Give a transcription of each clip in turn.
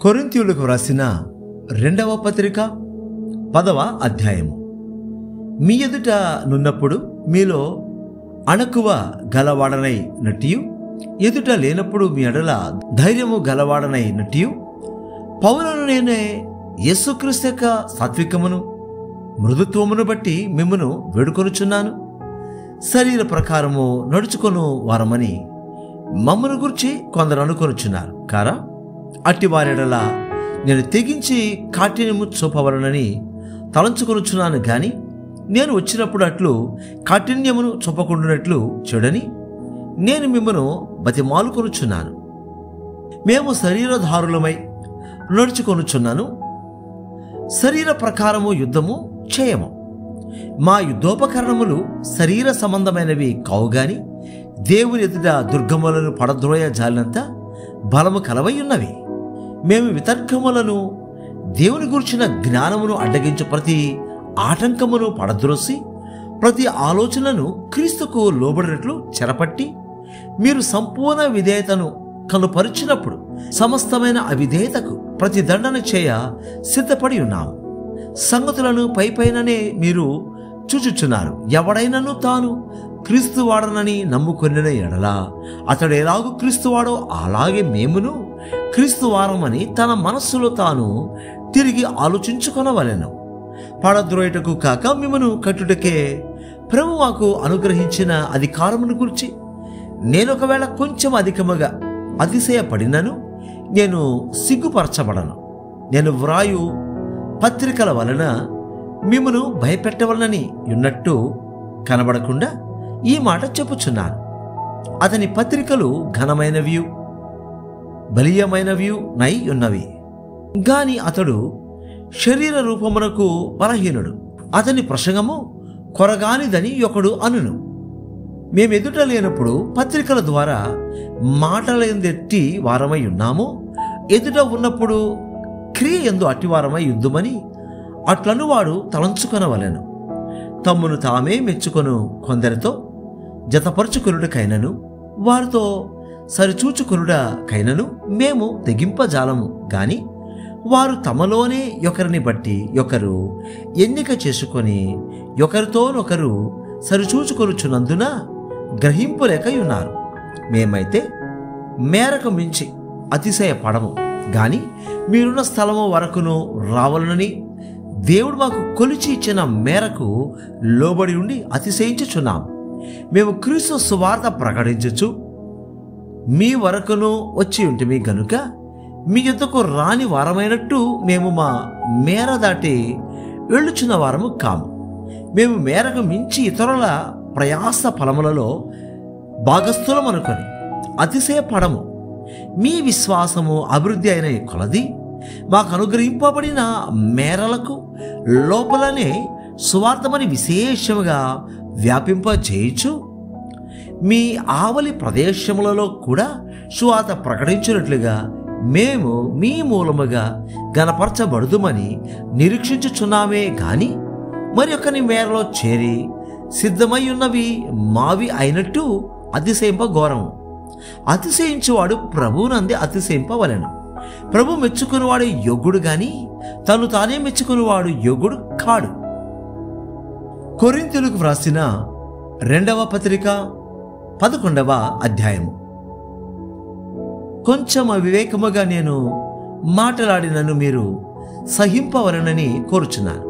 కొరింథీయులకు వ్రాసిన 2వ పత్రిక 10వ అధ్యాయము. మీ ఎదుట నున్నప్పుడు మీలో అణకువ గలవాడనై నట్టియు, ఎదుట లేనప్పుడు మీ ఎడల ధైర్యము గలవాడనై నట్టియు, పౌలను నేనే యేసుక్రీస్తు యొక్క సాత్వికమును మృదుత్వమును బట్టి మిమ్మును వేడుకొనుచున్నాను. శరీర ప్రకారము నడుచుకొను వారమని మమ్మను గురించి కొందరు అనుకొనుచున్నారు కారా? అట్టి వారెడల నేను తెగించి కాఠిన్యము చూపవలనని తలంచుకొనుచున్నాను గాని, నేను వచ్చినప్పుడు అట్లు కాఠిన్యమును చూపకుండానట్లు చూడని నేను మిమ్మను బతిమాలుకొనుచున్నాను. మేము శరీరధారులమై నడుచుకొనుచున్నాను. శరీర ప్రకారము యుద్ధము చేయము. మా యుద్ధోపకరణములు శరీర సంబంధమైనవి కావుగాని దేవుని ఎదుట దుర్గములను పడద్రోయ జాలినంత బలము కలవై ఉన్నవి. మేము వితర్కములను, దేవుని గురించిన జ్ఞానమును అడ్డగించు ప్రతి ఆటంకమును పడద్రోసి ప్రతి ఆలోచనను క్రీస్తుకు లోబడినట్లు చెరపట్టి మీరు సంపూర్ణ విధేయతను కనుపరిచినప్పుడు సమస్తమైన అవిధేయతకు ప్రతి దండన చేయ సిద్ధపడి ఉన్నాము. సంగతులను పైపైననే మీరు చూచుచున్నారు. ఎవడైనను తాను క్రీస్తు వాడనని నమ్ముకొనిన ఎడలా అతడు ఎలాగూ క్రీస్తువాడో అలాగే మేమును క్రీస్తు వారమని తన మనస్సులో తాను తిరిగి ఆలోచించుకొనవలెను. పడద్రోయటకు కాక మిమ్మను కట్టుటకే ప్రభు మాకు అనుగ్రహించిన అధికారమును గురించి నేను ఒకవేళ కొంచెం అధికముగా అతిశయపడినను నేను సిగ్గుపరచబడను. నేను వ్రాయు పత్రికల వలన మిమ్మను భయపెట్టవలనని ఉన్నట్టు కనబడకుండా ఈ మాట చెప్పుచున్నాను. అతని పత్రికలు ఘనమైనవియు బలీయమైనవియు నై ఉన్నవి గాని అతడు శరీర రూపమునకు బలహీనుడు. అతని ప్రసంగము కొరగానిదని ఒకడు అనును. మేమెదుట లేనప్పుడు పత్రికల ద్వారా మాటలందెట్టి వారమై ఉన్నాము. ఎదుట ఉన్నప్పుడు క్రియ ఎందు అట్టివారమై యుద్ధమని అట్లను వాడు తలంచుకొనవలెను. తమ్మును తామే మెచ్చుకొను కొందరితో జతపరుచుకొనుటకైనను వారితో సరిచూచుకొనుటకైనను మేము తెగింపజాలము గాని, వారు తమలోనే ఒకరిని బట్టి ఒకరు ఎన్నిక చేసుకొని ఒకరితోనొకరు సరిచూచుకొనుచున్నందున గ్రహింపులేక ఉన్నారు. మేమైతే మేరకు మించి అతిశయపడము గాని మీరున్న స్థలము వరకును రావాలని దేవుడు మాకు కొలిచి ఇచ్చిన మేరకు లోబడి ఉండి అతిశయించుచున్నాము. మేము క్రీస్తు సువార్త ప్రకటించుచు మీ వరకును వచ్చి ఉంటిమి గనుక మీ యొద్దకు రాని వారమైనట్టు మేము మా మేర దాటి వెళ్ళుచున్న వారము కాము. మేము మేరకు మించి ఇతరుల ప్రయాస ఫలములలో భాగస్థులం అనుకొని అతిశయపడము. మీ విశ్వాసము అభివృద్ధి అయిన కొలది మాకు అనుగ్రహింపబడిన మేరలకు లోపలనే సువార్తమని విశేషముగా వ్యాపింపజేయచ్చు మీ ఆవలి ప్రదేశములలో కూడా సువార్త ప్రకటించినట్లుగా మేము మీ మూలముగా గణపరచబడుదుమని నిరీక్షించుచున్నామే గాని మరి ఒకని మేరలో చేరి సిద్ధమై ఉన్నవి మావి అయినట్టు అతిశయింపఘోరము. అతిశయించువాడు ప్రభువునందే అతిశయింపవలెను. ప్రభు మెచ్చుకునేవాడు యోగ్యుడు గాని తను తానే మెచ్చుకునేవాడు యోగ్యుడు కాడు. కొరింథీయులకు వ్రాసిన 2వ పత్రిక 11వ అధ్యాయము. కొంచెం అవివేకముగా నేను మాట్లాడినను మీరు సహింపవలనని కోరుచున్నాను.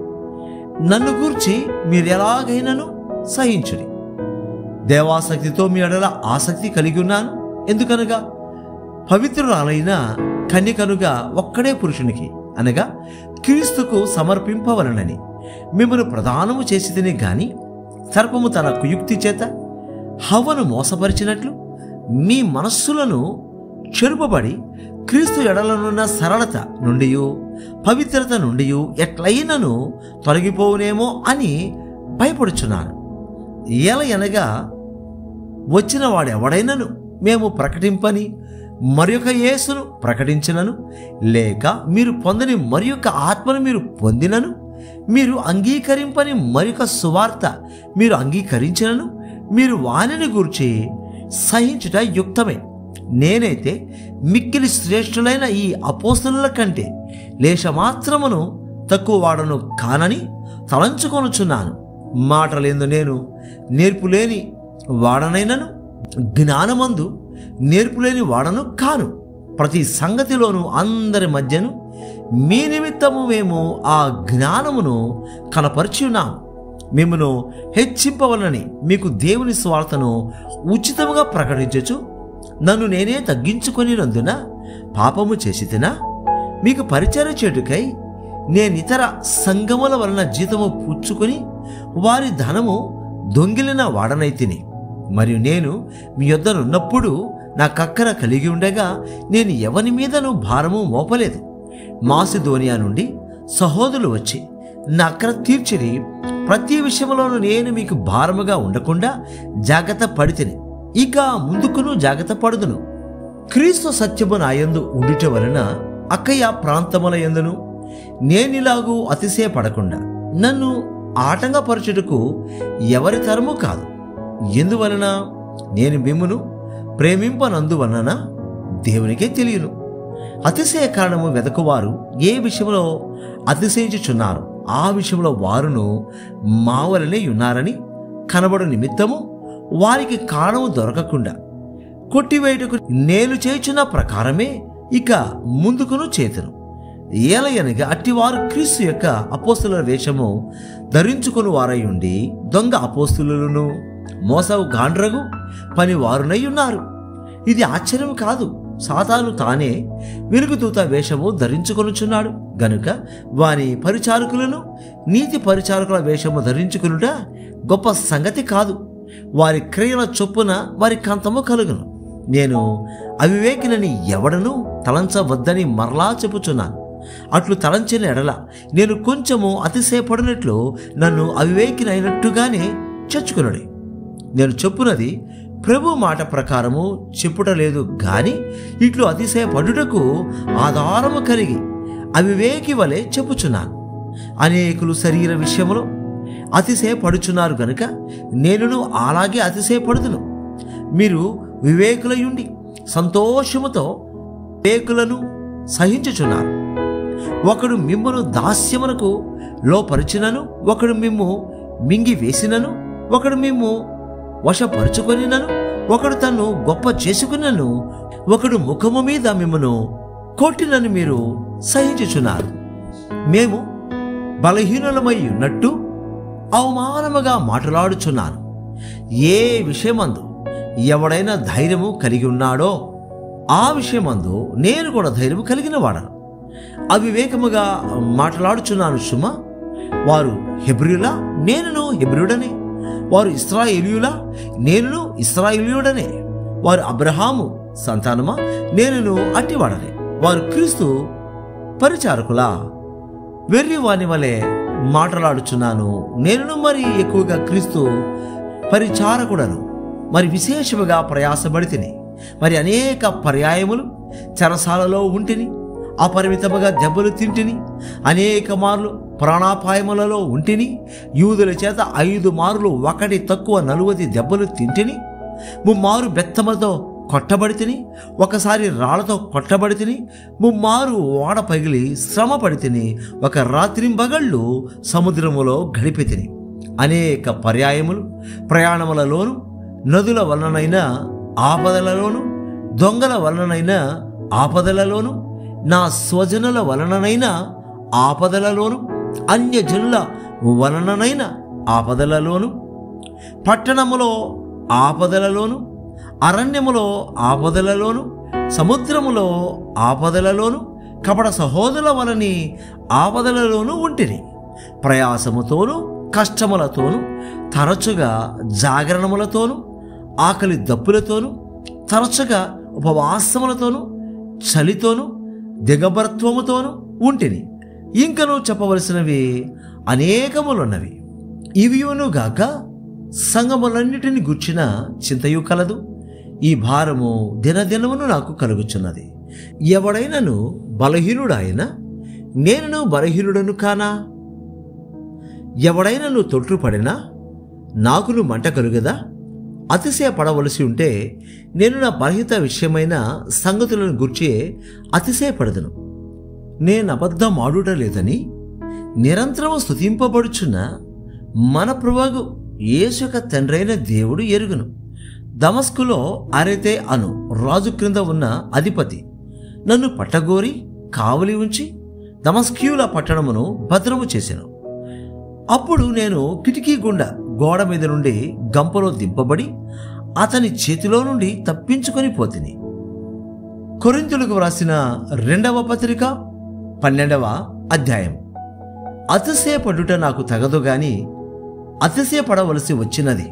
నన్ను గూర్చి మీరు ఎలాగైనాను సహించుడి. దేవాసక్తితో మీ ఎడల ఆసక్తి కలిగి ఉన్నాను. ఎందుకనగా పవిత్రురాలైన కన్యకనుగా ఒక్కడే పురుషునికి అనగా క్రీస్తుకు సమర్పింపవలనని మిమ్మను ప్రదానము చేసి తిని గాని సర్పము తన కుయుక్తి చేత హవ్వను మోసపరిచినట్లు మీ మనస్సులను చెరుపబడి క్రీస్తు ఎడలనున్న సరళత నుండి పవిత్రత నుండి ఎట్లయినను తొలగిపోవునేమో అని భయపడుచున్నాను. ఎలయనగా వచ్చిన వాడెవడైనను మేము ప్రకటింపని మరియొక యేసును ప్రకటించినను, లేక మీరు పొందని మరియొక ఆత్మను మీరు పొందినను, మీరు అంగీకరింపని మరియొక సువార్త మీరు అంగీకరించినను, మీరు వానిని గూర్చి సహించుట యుక్తమే. నేనైతే మిక్కిలి శ్రేష్ఠులైన ఈ అపోస్తలుల కంటే లేశమాత్రమును తక్కువ వాడను కానని తలంచుకొనుచున్నాను. మాటలేందు నేను నేర్పులేని వాడనైనను, జ్ఞానమందు నేర్పులేని వాడను కాను. ప్రతి సంగతిలోనూ అందరి మధ్యను మీ నిమిత్తము మేము ఆ జ్ఞానమును కనపరిచి ఉన్నాము. మిమ్మను హెచ్చింపవలనని మీకు దేవుని స్వార్థను ఉచితముగా ప్రకటించచ్చు నన్ను నేనే తగ్గించుకొనినందున పాపము చేసి తినా? మీకు పరిచర్య చేటుకై నేనితర సంఘముల వలన జీతము పుచ్చుకొని వారి ధనము దొంగిలిన వాడనైతిని. మరియు నేను మీ యొద్దనున్నప్పుడు నా కక్కర కలిగి ఉండగా నేను ఎవని మీదను భారము మోపలేదు. మాసిదోనియా నుండి సహోదరులు వచ్చి నా అక్కర తీర్చిరి. ప్రతి విషయంలోనూ నేను మీకు భారముగా ఉండకుండా జాగ్రత్త పడితిని. ఇక ముందుకును జాగ్రత్త పడుదును. క్రీస్తు సత్యము నాయందు ఉండుట వలన అక్కయ ప్రాంతముల యందును నేనిలాగూ అతిశయపడకుండా నన్ను ఆటంకపరచుటకు ఎవరి తరము కాదు. ఎందువలన నేను మిమ్మును ప్రేమింపనందువలన దేవునికే తెలియను. అతిశయ కారణము వెదకువారు ఏ విషయంలో అతిశయించుచున్నారు ఆ విషయంలో వారును మా వలనే ఉన్నారని కనబడు నిమిత్తము వారికి కారణము దొరకకుండా కొట్టివేయుటకు నేను చేయుచున్న ప్రకారమే ఇక ముందుకును చేతును. ఏలయనగా అట్టివారు క్రీస్తు యొక్క అపోస్తలుల వేషము ధరించుకుని వారై ఉండి దొంగ అపోస్తలులను మోసవు గాండ్రగు పని వారునై ఉన్నారు. ఇది ఆశ్చర్యం కాదు. సాతాను తానే వెలుగుదూత వేషము ధరించుకొనుచున్నాడు గనుక వారి పరిచారకులను నీతి పరిచారకుల వేషము ధరించుకునుట గొప్ప సంగతి కాదు. వారి క్రియల చొప్పున వారి కంతము కలుగును. నేను అవివేకినని ఎవడను తలంచవద్దని మరలా చెప్పుచున్నాను. అట్లు తలంచిన ఎడల నేను కొంచెము అతిశయపడినట్లు నన్ను అవివేకినైనట్టుగానే చచ్చుకునుడి. నేను చెప్పునది ప్రభు మాట ప్రకారము చెప్పుటలేదు గాని ఇట్లు అతిశయపడుటకు ఆధారము కలిగి అవివేకి వలె చెప్పుచున్నాను. అనేకులు శరీర విషయములో అతిశయపడుచున్నారు గనుక నేనును అలాగే అతిశయపడుదును. మీరు వివేకులయుండి సంతోషముతో వివేకులను సహించుచున్నారు. ఒకడు మిమ్మును దాస్యమునకు లోపరిచినను, ఒకడు మిమ్ము మింగి వేసినను, ఒకడు మిమ్ము వశపరుచుకొనినను, ఒకడు తన్ను గొప్ప చేసుకున్నను, ఒకడు ముఖము మీద మిమ్మను కొట్టినను మీరు సహించుచున్నారు. మేము బలహీనులమై ఉన్నట్టు అవమానముగా మాట్లాడుచున్నాను. ఏ విషయమందు ఎవడైనా ధైర్యము కలిగి ఉన్నాడో ఆ విషయమందు నేను కూడా ధైర్యము కలిగిన వాడను. అవివేకముగా మాట్లాడుచున్నాను సుమా. వారు హెబ్రీయులా, నేనును హెబ్రీయుడనే. వారు ఇశ్రాయేలీయులా, నేనును ఇశ్రాయేలీయుడనే. వారు అబ్రహాము సంతానమా, నేనును అట్టివాడనే. వారు క్రీస్తు పరిచారకులా, వెర్రి వాని వలె మాట్లాడుచున్నాను. నేనును మరి ఎక్కువగా క్రీస్తు పరిచారకుడను. మరి విశేషముగా ప్రయాసపడితిని. మరి అనేక పర్యాయములు చెరసాలలో ఉంటిని. అపరిమితముగా దెబ్బలు తింటిని. అనేక మార్లు ప్రాణాపాయములలో ఉంటిని. యూదుల చేత 5 మార్లు ఒకటి తక్కువ 40 దెబ్బలు తింటిని. 3 మారు బెత్తములతో కొట్టబడితిని. ఒకసారి రాళ్లతో కొట్టబడితిని. 3 మారు ఓడ పగిలి శ్రమ పడితిని. ఒక రాత్రింబగళ్ళు సముద్రములో గడిపితిని. అనేక పర్యాయములు ప్రయాణములలోను, నదుల వలనైనా ఆపదలలోను, దొంగల వలనైనా ఆపదలలోను, నా స్వజనుల వలననైనా ఆపదలలోను, అన్యజనుల వలననైనా ఆపదలలోను, పట్టణములో ఆపదలలోను, అరణ్యములో ఆపదలలోను, సముద్రములో ఆపదలలోను, కపట సహోదరుల వలని ఆపదలలోను ఉంటిని. ప్రయాసముతోను కష్టములతోను, తరచుగా జాగరణములతోను, ఆకలి దప్పులతోను, తరచుగా ఉపవాసములతోను, చలితోను, దిగభరత్వముతోను ఉంటిని. ఇంకను చెప్పవలసినవి అనేకములున్నవి. ఇవియునుగాక సంగములన్నిటిని గుర్చిన చింతయు కలదు. ఈ భారము దినదినమును నాకు కలుగుచున్నది. ఎవడైనను బలహీనుడాయన, నేనును బలహీనుడను కానా? ఎవడైనను తొట్రుపడినా నాకును మంట కలుగదా? అతిశయపడవలసి ఉంటే నేను నా బలహీనత విషయమైన సంగతులను గుర్చి అతిశయపడదును. నేను అబద్ధం ఆడుట లేదని నిరంతరం స్తుతింపబడుచున్న మన ప్రభువు యేసు యొక్క తండ్రైన దేవుడు ఎరుగును. దమస్కులో అరెతే అను రాజు క్రింద ఉన్న అధిపతి నన్ను పట్టగోరి కావలి ఉంచి దమస్కీయుల పట్టణమును భద్రము చేసెను. అప్పుడు నేను కిటికీ గుండా గోడ మీద నుండి గంపలో దింపబడి అతని చేతిలో నుండి తప్పించుకొని పోతిని. కొరింథీయులకు వ్రాసిన 2వ పత్రిక 12వ అధ్యాయం. అతిశయపడుట నాకు తగదు గాని అతిశయపడవలసి వచ్చినది.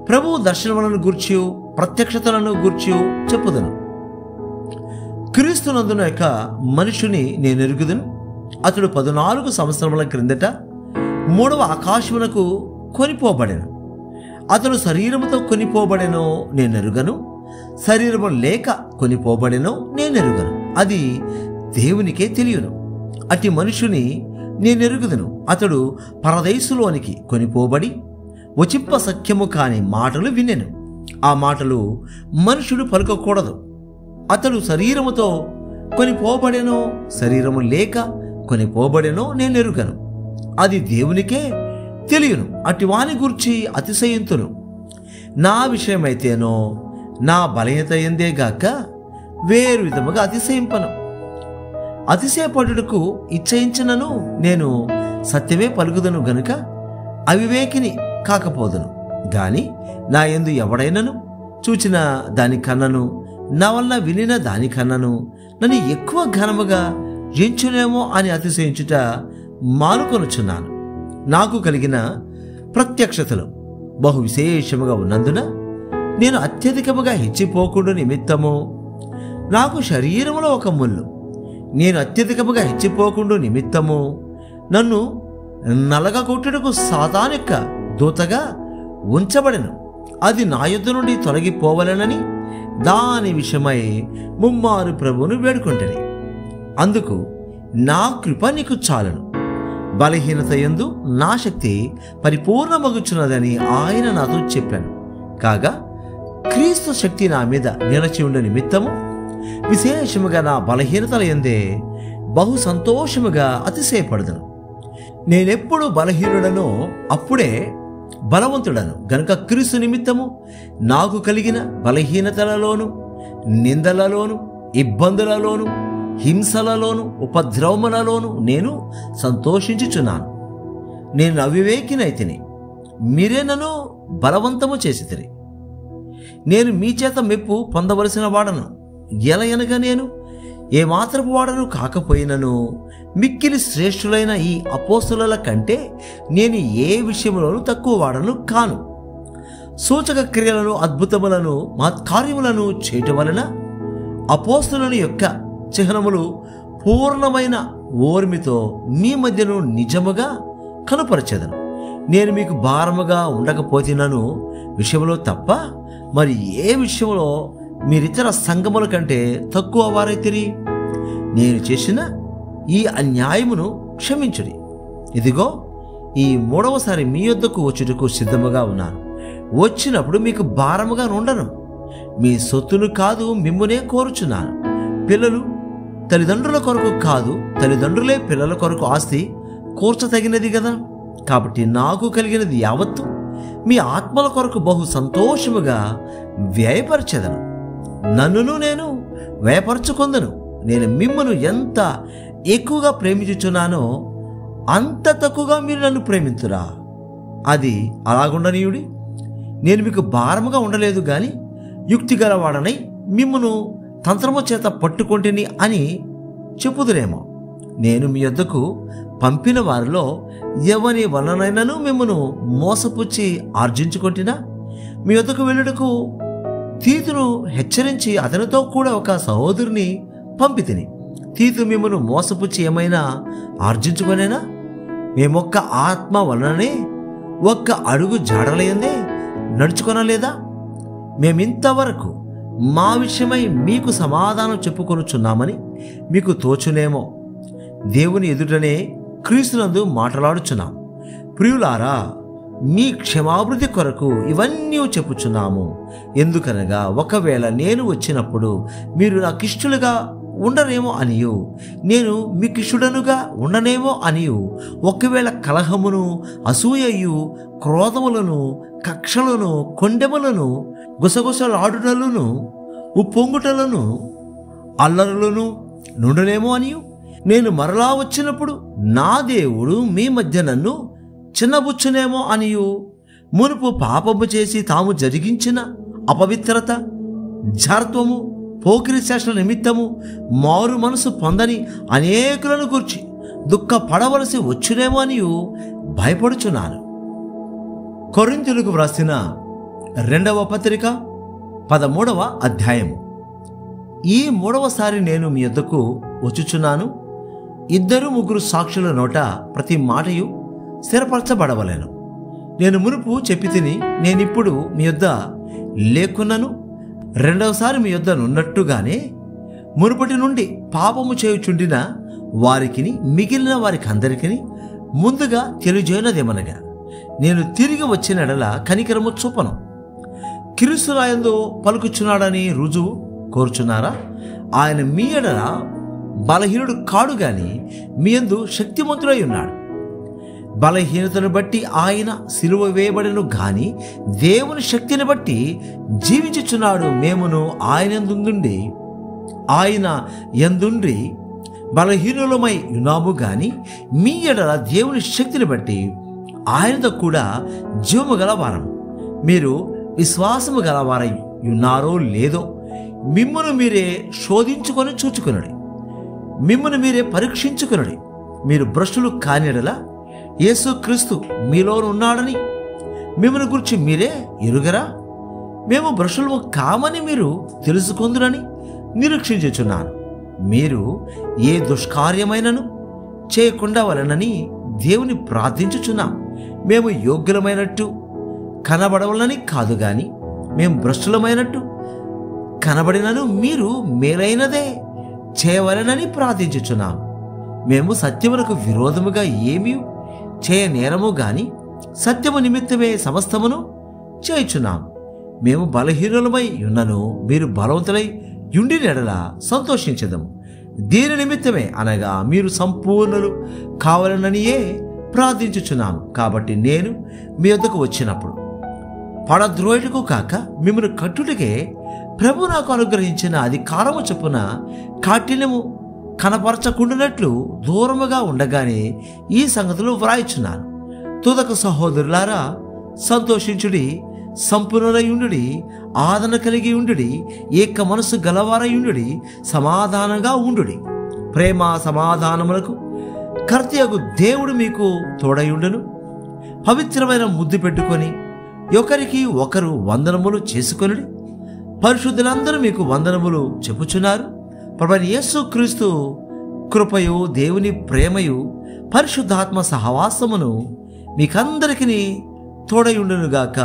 ప్రభువు దర్శనములను గూర్చి ప్రత్యక్షతలను గూర్చి చెప్పుదను. క్రీస్తునందున యొక్క మనుషుని నేను ఎరుగుదును. అతడు 14 సంవత్సరముల క్రిందట 3వ ఆకాశమునకు కొనిపోబడెను. అతడు శరీరముతో కొనిపోబడెనో నేను ఎరుగను, శరీరము లేక కొనిపోబడెనో నేను ఎరుగను, అది దేవునికే తెలియను. అట్టి మనుషుని నేను ఎరుగుదును. అతడు పరదేశులోనికి కొనిపోబడి వచింప సఖ్యము కాని మాటలు వినెను. ఆ మాటలు మనుషుడు పలుకకూడదు. అతడు శరీరముతో కొనిపోబడెనో శరీరము లేక కొనిపోబడెనో నేను ఎరుగను, అది దేవునికే తెలియను. అట్టి వాని గూర్చి అతిశయింతును. నా విషయమైతేనో నా బలహీనత ఎందేగాక వేరు విధముగా అతిశయింపను. అతిశయపడుటకు ఇచ్చయించినను నేను సత్యమే పలుకుదను గనుక అవివేకిని కాకపోదును. గాని నా యందు ఎవడైనను చూచిన దానికన్నను నా వలన వినిన దానికన్నను నన్ను ఎక్కువ ఘనముగా ఎంచునేమో అని అతిశయించుట మానుకొనుచున్నాను. నాకు కలిగిన ప్రత్యక్షతలు బహు విశేషముగా ఉన్నందున నేను అత్యధికముగా హెచ్చిపోకుండా నిమిత్తము నాకు శరీరములో ఒక ముళ్ళు, నేను అత్యధికముగా హెచ్చిపోకుండా నిమిత్తము నన్ను నలగగొట్టుటకు సాతాను యొక్క దూతగా ఉంచబడెను. అది నా యొద్ద నుండి తొలగిపోవలెనని దాని విషయమై ముమ్మారు ప్రభువును వేడుకొంటిని. అందుకు నా కృప నీకు చాలును, బలహీనత యందు నా శక్తి పరిపూర్ణమగుచున్నదని ఆయన నాతో చెప్పాను. కాగా క్రీస్తు శక్తి నా మీద నిలచి ఉండే నిమిత్తము విశేషముగా నా బలహీనతల యందే బహు సంతోషముగా అతిశయపడదును. నేనెప్పుడు బలహీనుడనో అప్పుడే బలవంతుడను గనుక క్రీస్తు నిమిత్తము నాకు కలిగిన బలహీనతలలోను, నిందలలోను, ఇబ్బందులలోను, హింసలలోను, ఉపద్రవములలోను నేను సంతోషించుచున్నాను. నేను అవివేకినైతిని, మీరే నన్ను బలవంతము చేసితిరి. నేను మీ చేత మెప్పు పొందవలసిన వాడను. ఎలయనగా నేను ఏమాత్రపు వాడను కాకపోయినను మిక్కిలి శ్రేష్ఠులైన ఈ అపోస్తలుల కంటే నేను ఏ విషయంలోనూ తక్కువ వాడను కాను. సూచక క్రియలను, అద్భుతములను, మహత్కార్యములను చేయటం వలన అపోస్తలుల యొక్క చిహ్నములు పూర్ణమైన ఓర్మితో మీ మధ్యను నిజముగా కనుపరచెదను. నేను మీకు భారముగా ఉండకపోతినను విషయంలో తప్ప మరి ఏ విషయంలో మీరితర సంఘముల కంటే తక్కువ వారైతిరి. నేను చేసిన ఈ అన్యాయమును క్షమించుడి. ఇదిగో ఈ 3వసారి మీ యొద్దకు వచ్చుటకు సిద్ధముగా ఉన్నాను. వచ్చినప్పుడు మీకు భారముగా ఉండను. మీ సొత్తును కాదు మిమ్మునే కోరుచున్నాను. పిల్లలు తల్లిదండ్రుల కొరకు కాదు, తల్లిదండ్రులే పిల్లల కొరకు ఆస్తి కూర్చతగినది కదా. కాబట్టి నాకు కలిగినది యావత్తు మీ ఆత్మల కొరకు బహు సంతోషముగా వ్యయపరచెదను. నన్నును నేను వ్యయపరచుకొందను. నేను మిమ్మను ఎంత ఎక్కువగా ప్రేమించుచున్నానో అంత తక్కువగా మీరు నన్ను ప్రేమించురా. అది అలాగుండనీయుడి. నేను మీకు భారముగా ఉండలేదు గాని యుక్తి గలవాడనై మిమ్మను తంత్రము చేత పట్టుకొంటిని అని చెప్పుదురేమో. నేను మీ యొద్దకు పంపిన వారిలో ఎవని వలనైనను మిమ్మను మోసపుచ్చి ఆర్జించుకొంటినా మీ యొద్దకు వెళ్ళుటకు తీతును హెచ్చరించి అతనితో కూడా ఒక సహోదరుని పంపితిని. తీతు మిమ్మను మోసపుచ్చి ఏమైనా ఆర్జించుకొనేనా? మేమొక్క ఆత్మ వలననే ఒక్క అడుగు జాడలయందే నడుచుకొనలేదా? మేమింతవరకు మా విషయమై మీకు సమాధానం చెప్పుకొనుచున్నామని మీకు తోచునేమో. దేవుని ఎదుటనే క్రీస్తునందు మాట్లాడుచున్నాం. ప్రియులారా, మీ క్షమాభివృద్ధి కొరకు ఇవన్నీ చెప్పుచున్నాము. ఎందుకనగా ఒకవేళ నేను వచ్చినప్పుడు మీరు నాకిష్టులుగా ఉండనేమో అనియు, నేను మీకిష్టుడనుగా ఉండనేమో అనియు, ఒకవేళ కలహమును, అసూయయు, క్రోధములను, కక్షలను, కొండెములను, గుసగుసలాడుటలను, ఉప్పొంగుటలను, అల్లరులను నుండనేమో అనియు, నేను మరలా వచ్చినప్పుడు నా దేవుడు మీ మధ్య నన్ను చిన్నబుచ్చునేమో అనియు, మునుపు పాపము చేసి తాము జరిగించిన అపవిత్రత, జార్త్వము, పోకిరి చేష్టల నిమిత్తము మారు మనసు పొందని అనేకులను గూర్చి దుఃఖపడవలసి వచ్చునేమో అనియు భయపడుచున్నాను. కొరింథీయులకు వ్రాసిన 2వ పత్రిక 13వ అధ్యాయము. ఈ 3వసారి నేను మీ యొద్దకు వచ్చుచున్నాను. 2-3 సాక్షుల నోట ప్రతి మాటయు స్థిరపరచబడవలెను. నేను మునుపు చెప్పి తిని, నేనిప్పుడు మీ యొద్ద లేకున్నను, 2వసారి మీ యొద్ద నున్నట్టుగానే మునుపటి నుండి పాపము చేయుచుండిన వారికిని మిగిలిన వారికి అందరికీ ముందుగా తెలియజేయనదేమనగా, నేను తిరిగి వచ్చిన ఎడల కనికరము చూపను. క్రీస్తు నాయందు పలుకుచున్నాడని రుజువు కోరుచున్నారా? ఆయన మీ ఎడల బలహీనుడు కాడు గాని మీ యందు శక్తిమంతుడై ఉన్నాడు. బలహీనతను బట్టి ఆయన సిలువ వేయబడెను గాని దేవుని శక్తిని బట్టి జీవించుచున్నాడు. మేమును ఆయన యందుండి బలహీనులమై ఉన్నాము గాని మీ ఎడల దేవుని శక్తిని బట్టి ఆయనతో కూడా జీవము గలవారం. మీరు విశ్వాసము గలవారై ఉన్నారో లేదో మిమ్మును మీరే శోధించుకొని చూచుకొనుడి, మిమ్మును మీరే పరీక్షించుకొనుడి. మీరు భ్రష్టులు కానియడలా యేసుక్రీస్తు మీలోనున్నాడని మిమ్మల్ని గురించి మీరే ఎరుగరా? మేము భ్రష్టులము కామని మీరు తెలుసుకుందురని నిరీక్షించుచున్నాను. మీరు ఏ దుష్కార్యమైనను చేయకుండా వలనని దేవుని ప్రార్థించుచున్నాం. మేము యోగ్యులమైనట్టు కనబడవలనని కాదు గాని మేము భ్రష్టులమైనట్టు కనబడినను మీరు మేలైనదే చేయవలనని ప్రార్థించుచున్నాం. మేము సత్యమునకు విరోధముగా ఏమీ చేయనేరము గాని సత్యము నిమిత్తమే సమస్తమును చేయుచున్నాం. మేము బలహీనులమై ఉన్నను మీరు బలవంతులై యుండిన ఎడల సంతోషించదము. దీని నిమిత్తమే అనగా మీరు సంపూర్ణులు కావాలననియే ప్రార్థించుచున్నాము. కాబట్టి నేను మీ వద్దకు వచ్చినప్పుడు పడద్రోయుటకు కాక మిమ్మల్ని కట్టుటకే ప్రభు నాకు అనుగ్రహించిన అధికారము చొప్పున కాఠిన్యము కనపరచకుండానట్లు దూరముగా ఉండగానే ఈ సంగతులు వ్రాయిచున్నాను. తుదకు సహోదరులారా, సంతోషించుడి, సంపూర్ణులయుండుడి, ఆదరణ కలిగి ఉండుడి, ఏక మనసు గలవారయుండుడి, సమాధానంగా ఉండుడి. ప్రేమ సమాధానములకు కర్తయగు దేవుడు మీకు తోడయుండును. పవిత్రమైన ముద్దు పెట్టుకొని ఒకరికి ఒకరు వందనములు చేసుకొనుడి. పరిశుద్ధులందరూ మీకు వందనములు చెప్పుచున్నారు. ప్రభువైన యేసుక్రీస్తు కృపయు, దేవుని ప్రేమయు, పరిశుద్ధాత్మ సహవాసమును మీకందరికీ తోడయుండునుగాక.